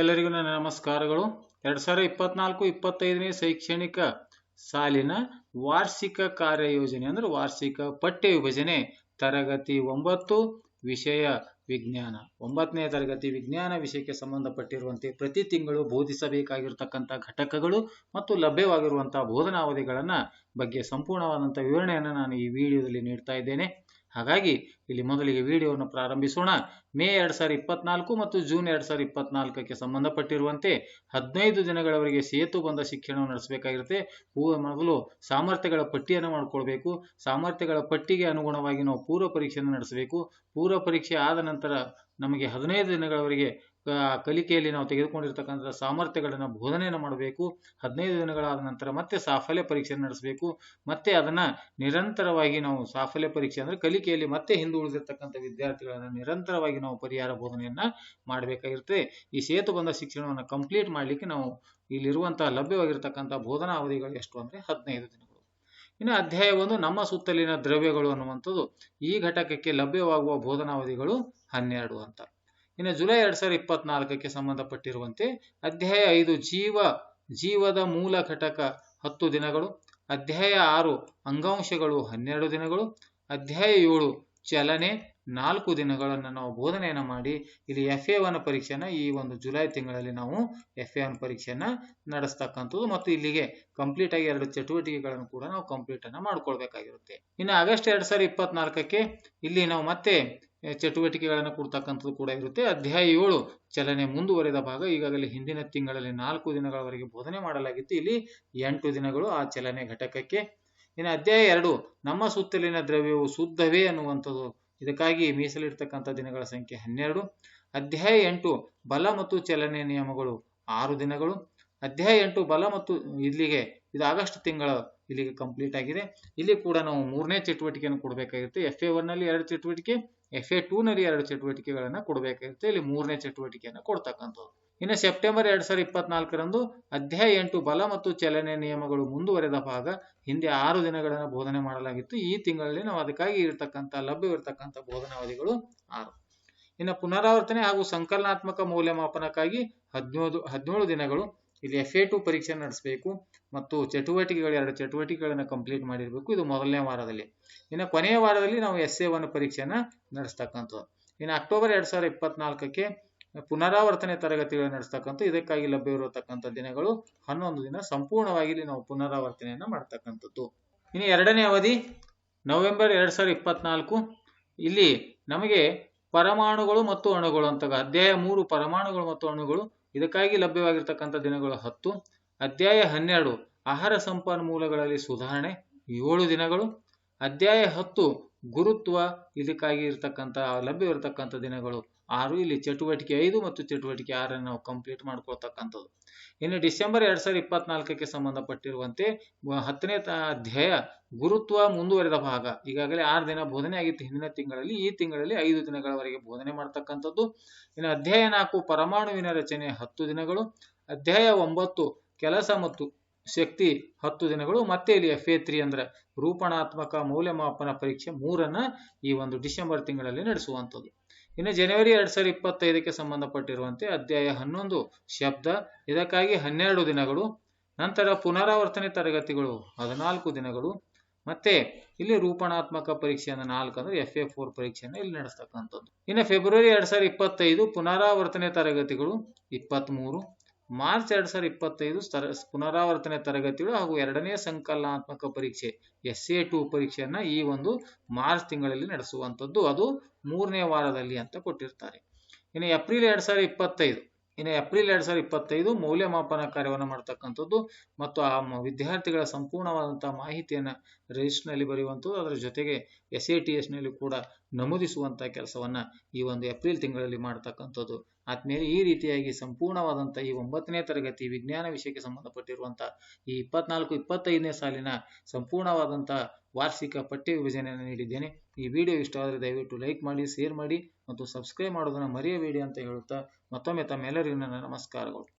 ಎಲ್ಲರಿಗೂ ನನ್ನ ನಮಸ್ಕಾರಗಳು. 2024-25ನೇ ಶೈಕ್ಷಣಿಕ ಸಾಲಿನ ವಾರ್ಷಿಕ ಕಾರ್ಯಯೋಜನೆ ಅಂದ್ರೆ ವಾರ್ಷಿಕ ಪಠ್ಯ ವಿಭಜನೆ ತರಗತಿ 9 ವಿಷಯ ವಿಜ್ಞಾನ 9ನೇ ತರಗತಿ ವಿಜ್ಞಾನ ವಿಷಯಕ್ಕೆ ಸಂಬಂಧಪಟ್ಟಿರುವಂತೆ ಪ್ರತಿ ತಿಂಗಳು ಬೋಧಿಸಬೇಕಾಗಿರತಕ್ಕಂಥ ಘಟಕಗಳು ಮತ್ತು ಲಭ್ಯವಾಗಿರುವಂತಹ ಬೋಧನಾವಧಿಗಳನ್ನ ಬಗ್ಗೆ ಸಂಪೂರ್ಣವಾದಂತಹ ವಿವರಣೆಯನ್ನು ನಾನು ಈ ವಿಡಿಯೋದಲ್ಲಿ ನೀಡ್ತಾ ಇದ್ದೇನೆ. ಹಾಗಾಗಿ ಇಲ್ಲಿ ಮೊದಲಿಗೆ ವಿಡಿಯೋವನ್ನು ಪ್ರಾರಂಭಿಸೋಣ. ಮೇ 2024 ಮತ್ತು ಜೂನ್ 2024ಕ್ಕೆ ಸಂಬಂಧಪಟ್ಟಿರುವಂತೆ 15 ದಿನಗಳವರೆಗೆ ಸೇತುಬಂಧ ಶಿಕ್ಷಣವನ್ನು ನಡೆಸಬೇಕಾಗಿರುತ್ತೆ. ಮೊದಲು ಸಾಮರ್ಥ್ಯಗಳ ಪಟ್ಟಿಯನ್ನು ಮಾಡಿಕೊಳ್ಬೇಕು. ಸಾಮರ್ಥ್ಯಗಳ ಪಟ್ಟಿಗೆ ಅನುಗುಣವಾಗಿ ನಾವು ಪೂರ್ವ ಪರೀಕ್ಷೆಯನ್ನು ನಡೆಸಬೇಕು. ಪೂರ್ವ ಪರೀಕ್ಷೆ ಆದ ನಂತರ ನಮಗೆ 15 ದಿನಗಳವರೆಗೆ ಕಲಿಕೆಯಲ್ಲಿ ನಾವು ತೆಗೆದುಕೊಂಡಿರ್ತಕ್ಕಂಥ ಸಾಮರ್ಥ್ಯಗಳನ್ನು ಬೋಧನೆಯನ್ನು ಮಾಡಬೇಕು. 15 ದಿನಗಳಾದ ನಂತರ ಮತ್ತೆ ಸಾಫಲ್ಯ ಪರೀಕ್ಷೆಯನ್ನು ನಡೆಸಬೇಕು. ಮತ್ತೆ ಅದನ್ನ ನಿರಂತರವಾಗಿ ನಾವು ಸಾಫಲ್ಯ ಪರೀಕ್ಷೆ ಅಂದ್ರೆ ಕಲಿಕೆಯಲ್ಲಿ ಮತ್ತೆ ಹಿಂದುಳಿದಿರ್ತಕ್ಕಂಥ ವಿದ್ಯಾರ್ಥಿಗಳನ್ನ ನಿರಂತರವಾಗಿ ನಾವು ಪರಿಹಾರ ಬೋಧನೆಯನ್ನ ಮಾಡಬೇಕಾಗಿರುತ್ತೆ. ಈ ಸೇತುಬಂಧ ಶಿಕ್ಷಣವನ್ನು ಕಂಪ್ಲೀಟ್ ಮಾಡಲಿಕ್ಕೆ ನಾವು ಇಲ್ಲಿರುವಂತಹ ಲಭ್ಯವಾಗಿರ್ತಕ್ಕಂಥ ಬೋಧನಾ ಅವಧಿಗಳು ಎಷ್ಟು ಅಂದ್ರೆ 15 ದಿನಗಳು. ಇನ್ನು ಅಧ್ಯಾಯ 1 ನಮ್ಮ ಸುತ್ತಲಿನ ದ್ರವ್ಯಗಳು ಅನ್ನುವಂಥದ್ದು ಈ ಘಟಕಕ್ಕೆ ಲಭ್ಯವಾಗುವ ಬೋಧನಾವಧಿಗಳು 12 ಅಂತ. ಇನ್ನು ಜುಲೈ 2024ಕ್ಕೆ ಸಂಬಂಧಪಟ್ಟಿರುವಂತೆ ಅಧ್ಯಾಯ 5 ಜೀವದ ಮೂಲ ಘಟಕ 10 ದಿನಗಳು. ಅಧ್ಯಾಯ 6 ಅಂಗಾಂಶಗಳು 12 ದಿನಗಳು. ಅಧ್ಯಾಯ 7 ಚಲನೆ 4 ದಿನಗಳನ್ನು ನಾವು ಬೋಧನೆಯನ್ನು ಮಾಡಿ ಇಲ್ಲಿ FA1 ಪರೀಕ್ಷೆನ ಈ ಒಂದು ಜುಲೈ ತಿಂಗಳಲ್ಲಿ ನಾವು FA1 ಪರೀಕ್ಷೆಯನ್ನ ನಡೆಸ್ತಕ್ಕಂಥದ್ದು ಮತ್ತು ಇಲ್ಲಿಗೆ ಕಂಪ್ಲೀಟ್ ಆಗಿ 2 ಚಟುವಟಿಕೆಗಳನ್ನು ಕೂಡ ನಾವು ಕಂಪ್ಲೀಟ್ ಅನ್ನ ಮಾಡ್ಕೊಳ್ಬೇಕಾಗಿರುತ್ತೆ. ಇನ್ನು ಆಗಸ್ಟ್ 2024ಕ್ಕೆ ಇಲ್ಲಿ ನಾವು ಮತ್ತೆ ಚಟುವಟಿಕೆಗಳನ್ನು ಕೊಡ್ತಕ್ಕಂಥದ್ದು ಕೂಡ ಇರುತ್ತೆ. ಅಧ್ಯಾಯ 7 ಚಲನೆ ಮುಂದುವರೆದ ಭಾಗ. ಈಗಾಗಲೇ ಹಿಂದಿನ ತಿಂಗಳಲ್ಲಿ 4 ದಿನಗಳವರೆಗೆ ಬೋಧನೆ ಮಾಡಲಾಗಿತ್ತು. ಇಲ್ಲಿ 8 ದಿನಗಳು ಆ ಚಲನೆ ಘಟಕಕ್ಕೆ. ಇನ್ನು ಅಧ್ಯಾಯ 2 ನಮ್ಮ ಸುತ್ತಲಿನ ದ್ರವ್ಯವು ಶುದ್ಧವೇ ಅನ್ನುವಂಥದ್ದು. ಇದಕ್ಕಾಗಿ ಮೀಸಲಿರ್ತಕ್ಕಂಥ ದಿನಗಳ ಸಂಖ್ಯೆ 12. ಅಧ್ಯಾಯ 8 ಬಲ ಮತ್ತು ಚಲನೆ ನಿಯಮಗಳು 6 ದಿನಗಳು. ಅಧ್ಯಾಯ 8 ಬಲ ಮತ್ತು ಇಲ್ಲಿಗೆ ಇದು ಆಗಸ್ಟ್ ತಿಂಗಳ ಇಲ್ಲಿಗೆ ಕಂಪ್ಲೀಟ್ ಆಗಿದೆ. ಇಲ್ಲಿ ಕೂಡ ನಾವು 3ನೇ ಚಟುವಟಿಕೆಯನ್ನು ಕೊಡಬೇಕಾಗಿರುತ್ತೆ. FA1 ನಲ್ಲಿ 2 ಚಟುವಟಿಕೆ, FA2 ನಲ್ಲಿ 2 ಚಟುವಟಿಕೆಗಳನ್ನ ಕೊಡಬೇಕಾಗಿರುತ್ತೆ. ಇಲ್ಲಿ 3ನೇ ಚಟುವಟಿಕೆಯನ್ನು ಕೊಡ್ತಕ್ಕಂಥದ್ದು. ಇನ್ನು ಸೆಪ್ಟೆಂಬರ್ 2024ರಂದು ಅಧ್ಯಾಯ 8 ಬಲ ಮತ್ತು ಚಲನೆ ನಿಯಮಗಳು ಮುಂದುವರೆದ ಭಾಗ. ಹಿಂದೆ 6 ದಿನಗಳನ್ನು ಬೋಧನೆ ಮಾಡಲಾಗಿತ್ತು. ಈ ತಿಂಗಳಲ್ಲಿ ನಾವು ಅದಕ್ಕಾಗಿ ಲಭ್ಯವಿರ್ತಕ್ಕಂಥ ಬೋಧನಾವಧಿಗಳು 6. ಇನ್ನು ಪುನರಾವರ್ತನೆ ಹಾಗೂ ಸಂಕಲನಾತ್ಮಕ ಮೌಲ್ಯಮಾಪನಕ್ಕಾಗಿ 17 ದಿನಗಳು. ಇಲ್ಲಿ FA2 ಪರೀಕ್ಷೆ ನಡೆಸಬೇಕು ಮತ್ತು ಚಟುವಟಿಕೆಗಳು 2 ಚಟುವಟಿಕೆಗಳನ್ನು ಕಂಪ್ಲೀಟ್ ಮಾಡಿರಬೇಕು. ಇದು ಮೊದಲನೇ ವಾರದಲ್ಲಿ. ಇನ್ನು ಕೊನೆಯ ವಾರದಲ್ಲಿ ನಾವು SA1 ಪರೀಕ್ಷೆಯನ್ನ ನಡೆಸ್ತಕ್ಕಂಥದ್ದು. ಇನ್ನು ಅಕ್ಟೋಬರ್ 2024ಕ್ಕೆ ಪುನರಾವರ್ತನೆ ತರಗತಿಗಳನ್ನು ನಡೆಸ್ತಕ್ಕಂಥ ಇದಕ್ಕಾಗಿ ಲಭ್ಯವಿರತಕ್ಕಂಥ ದಿನಗಳು 11 ದಿನ. ಸಂಪೂರ್ಣವಾಗಿ ಇಲ್ಲಿ ನಾವು ಪುನರಾವರ್ತನೆಯನ್ನ ಮಾಡ್ತಕ್ಕಂಥದ್ದು. ಇನ್ನು ಎರಡನೇ ಅವಧಿ ನವೆಂಬರ್ 2024. ಇಲ್ಲಿ ನಮಗೆ ಪರಮಾಣುಗಳು ಮತ್ತು ಅಣುಗಳು ಅಂತ ಅಧ್ಯಾಯ 3 ಪರಮಾಣುಗಳು ಮತ್ತು ಅಣುಗಳು. ಇದಕ್ಕಾಗಿ ಲಭ್ಯವಾಗಿರ್ತಕ್ಕಂಥ ದಿನಗಳು 10. ಅಧ್ಯಾಯ 12 ಆಹಾರ ಸಂಪನ್ಮೂಲಗಳಲ್ಲಿ ಸುಧಾರಣೆ 7 ದಿನಗಳು. ಅಧ್ಯಾಯ 10 ಗುರುತ್ವ. ಇದಕ್ಕಾಗಿ ಇರತಕ್ಕಂಥ ಲಭ್ಯವಿರತಕ್ಕಂಥ ದಿನಗಳು 6. ಇಲ್ಲಿ ಚಟುವಟಿಕೆ 5 ಮತ್ತು ಚಟುವಟಿಕೆ 6 ನಾವು ಕಂಪ್ಲೀಟ್ ಮಾಡ್ಕೊಳ್ತಕ್ಕಂಥದ್ದು. ಇನ್ನು ಡಿಸೆಂಬರ್ 2024ಕ್ಕೆ ಸಂಬಂಧಪಟ್ಟಿರುವಂತೆ 10ನೇ ಅಧ್ಯಾಯ ಗುರುತ್ವ ಮುಂದುವರೆದ ಭಾಗ. ಈಗಾಗಲೇ 6 ದಿನ ಬೋಧನೆ ಆಗಿತ್ತು ಹಿಂದಿನ ತಿಂಗಳಲ್ಲಿ. ಈ ತಿಂಗಳಲ್ಲಿ 5 ದಿನಗಳವರೆಗೆ ಬೋಧನೆ ಮಾಡ್ತಕ್ಕಂಥದ್ದು. ಇನ್ನು ಅಧ್ಯಾಯ 4 ಪರಮಾಣುವಿನ ರಚನೆ 10 ದಿನಗಳು. ಅಧ್ಯಾಯ 9 ಕೆಲಸ ಮತ್ತು ಶಕ್ತಿ 10 ದಿನಗಳು. ಮತ್ತೆ ಇಲ್ಲಿ FA3 ಅಂದ್ರೆ ರೂಪಣಾತ್ಮಕ ಮೌಲ್ಯಮಾಪನ ಪರೀಕ್ಷೆ 3ಅನ್ನ ಈ ಒಂದು ಡಿಸೆಂಬರ್ ತಿಂಗಳಲ್ಲಿ ನಡೆಸುವಂಥದ್ದು. ಇನ್ನು ಜನವರಿ 2025ಕ್ಕೆ ಸಂಬಂಧಪಟ್ಟಿರುವಂತೆ ಅಧ್ಯಾಯ 11 ಶಬ್ದ. ಇದಕ್ಕಾಗಿ 12 ದಿನಗಳು. ನಂತರ ಪುನರಾವರ್ತನೆ ತರಗತಿಗಳು 14 ದಿನಗಳು. ಮತ್ತೆ ಇಲ್ಲಿ ರೂಪಣಾತ್ಮಕ ಪರೀಕ್ಷೆಯನ್ನು 4 ಅಂದ್ರೆ FA4 ಪರೀಕ್ಷೆಯನ್ನು ಇಲ್ಲಿ ನಡೆಸ್ತಕ್ಕಂಥದ್ದು. ಇನ್ನು ಫೆಬ್ರವರಿ 2025 ಪುನರಾವರ್ತನೆ ತರಗತಿಗಳು 23. ಮಾರ್ಚ್ 2025 ಪುನರಾವರ್ತನೆ ತರಗತಿಗಳು ಹಾಗೂ 2ನೇ ಸಂಕಲನಾತ್ಮಕ ಪರೀಕ್ಷೆ SA2 ಪರೀಕ್ಷೆಯನ್ನ ಈ ಒಂದು ಮಾರ್ಚ್ ತಿಂಗಳಲ್ಲಿ ನಡೆಸುವಂಥದ್ದು. ಅದು 3ನೇ ವಾರದಲ್ಲಿ ಅಂತ ಕೊಟ್ಟಿರ್ತಾರೆ. ಇನ್ನು ಏಪ್ರಿಲ್ 2025 ಮೌಲ್ಯಮಾಪನ ಕಾರ್ಯವನ್ನು ಮಾಡ್ತಕ್ಕಂಥದ್ದು ಮತ್ತು ಆ ವಿದ್ಯಾರ್ಥಿಗಳ ಸಂಪೂರ್ಣವಾದಂತಹ ಮಾಹಿತಿಯನ್ನ ರಿಜಿಸ್ಟರ್ ನಲ್ಲಿ ಬರೆಯುವಂಥದ್ದು. ಅದರ ಜೊತೆಗೆ SATS ನಲ್ಲಿ ಕೂಡ ನಮೂದಿಸುವಂತಹ ಕೆಲಸವನ್ನ ಈ ಒಂದು ಏಪ್ರಿಲ್ ತಿಂಗಳಲ್ಲಿ ಮಾಡ್ತಕ್ಕಂಥದ್ದು. ಆದ್ಮೇಲೆ ಈ ರೀತಿಯಾಗಿ ಸಂಪೂರ್ಣವಾದಂತಹ ಈ 9ನೇ ತರಗತಿ ವಿಜ್ಞಾನ ವಿಷಯಕ್ಕೆ ಸಂಬಂಧಪಟ್ಟಿರುವಂತಹ ಈ 24-25ನೇ ಸಾಲಿನ ಸಂಪೂರ್ಣವಾದಂತಹ ವಾರ್ಷಿಕ ಪಠ್ಯ ವಿಭಜನೆಯನ್ನು ನೀಡಿದ್ದೇನೆ. ಈ ವಿಡಿಯೋ ಇಷ್ಟವಾದರೆ ದಯವಿಟ್ಟು ಲೈಕ್ ಮಾಡಿ, ಶೇರ್ ಮಾಡಿ ಮತ್ತು ಸಬ್ಸ್ಕ್ರೈಬ್ ಮಾಡೋದನ್ನ ಮರೆಯಬೇಡಿ ಅಂತ ಹೇಳುತ್ತಾ ಮತ್ತೊಮ್ಮೆ ತಮ್ಮೆಲ್ಲರಿಗೂ ನನ್ನ ನಮಸ್ಕಾರಗಳು.